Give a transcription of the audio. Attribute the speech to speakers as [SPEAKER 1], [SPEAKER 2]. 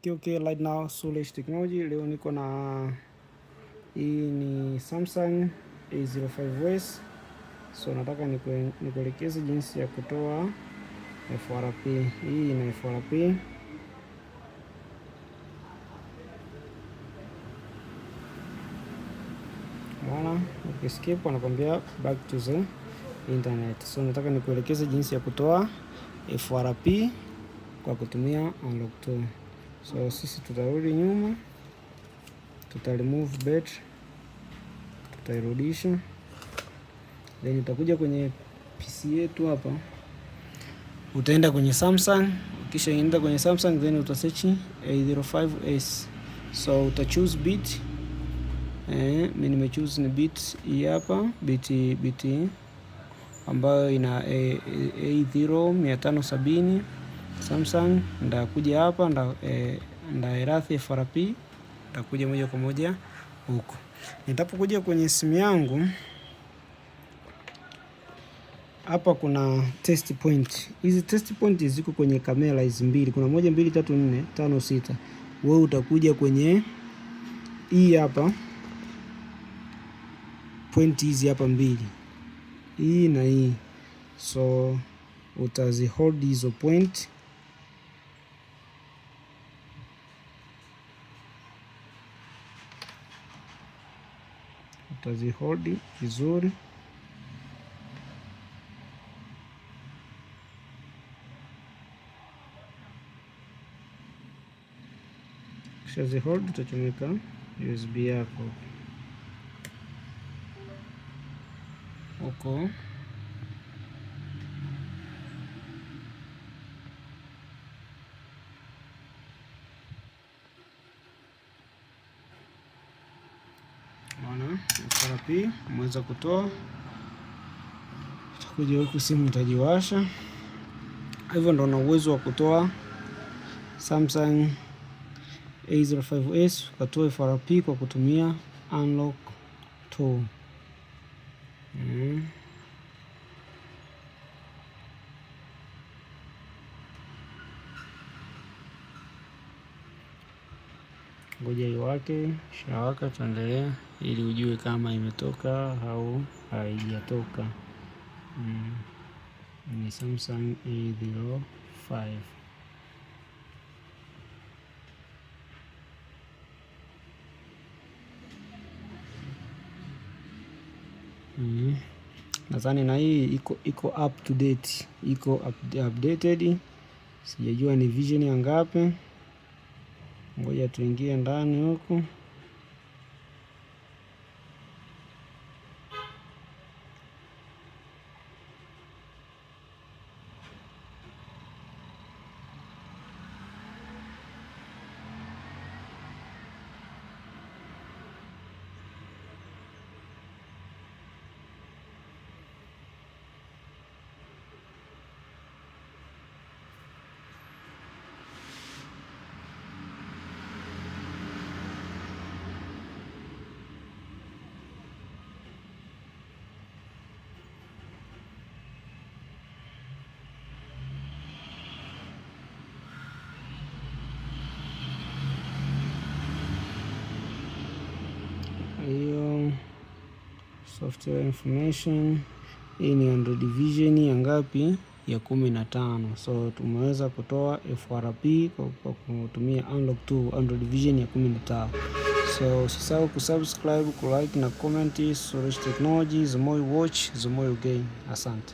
[SPEAKER 1] Okay, right now Suresh Technology. Leo niko na hii ni Samsung A05s. So nataka nikuelekeze jinsi ya kutoa FRP. Hii ina FRP. Mwana, ukiskeep wanakwambia back to the internet. So nataka nikuelekeze jinsi ya kutoa FRP kwa kutumia unlock tool. So sisi tutarudi nyuma, tuta remove battery, tutairudisha, then utakuja kwenye PC yetu hapa, utaenda kwenye Samsung. Kisha enda kwenye Samsung, then utasearch A05s. So uta choose bit. Mimi nimechoose ni bit hii hapa, bit ambayo ina A0570 Samsung. Ndakuja hapa ndairathi FRP, ndakuja moja kwa moja huko. Nitapokuja kwenye simu yangu hapa kuna test point. Hizi test point ziko kwenye kamera hizi mbili. Kuna 1 2 3 4 5 6. Wewe utakuja kwenye hii hapa point hizi hapa mbili, hii na hii. So utazi hold hizo point, utazi hold vizuri. Kisha zi hold, utachomeka USB yako huko. Unaona FRP umeweza kutoa. Utakuja huku, simu itajiwasha. Hivyo ndo na uwezo wa kutoa Samsung A05s, ukatoa FRP kwa kutumia unlock tool. Ngoja iwake, shawaka, tuendelea ili ujue kama imetoka au haijatoka. Ni Samsung A05. Nadhani na hii iko up to date, iko updated. Sijajua ni vision ya ngapi. Ngoja tuingie ndani huku. Hiyo software information hii ni Android Vision ya ngapi? Ya 15. So tumeweza kutoa FRP kwa kutumia unlock tool Android Vision ya 15. So usisahau kusubscribe, kulike na comment. Suresh Technology, the more you watch, the more you gain. Asante.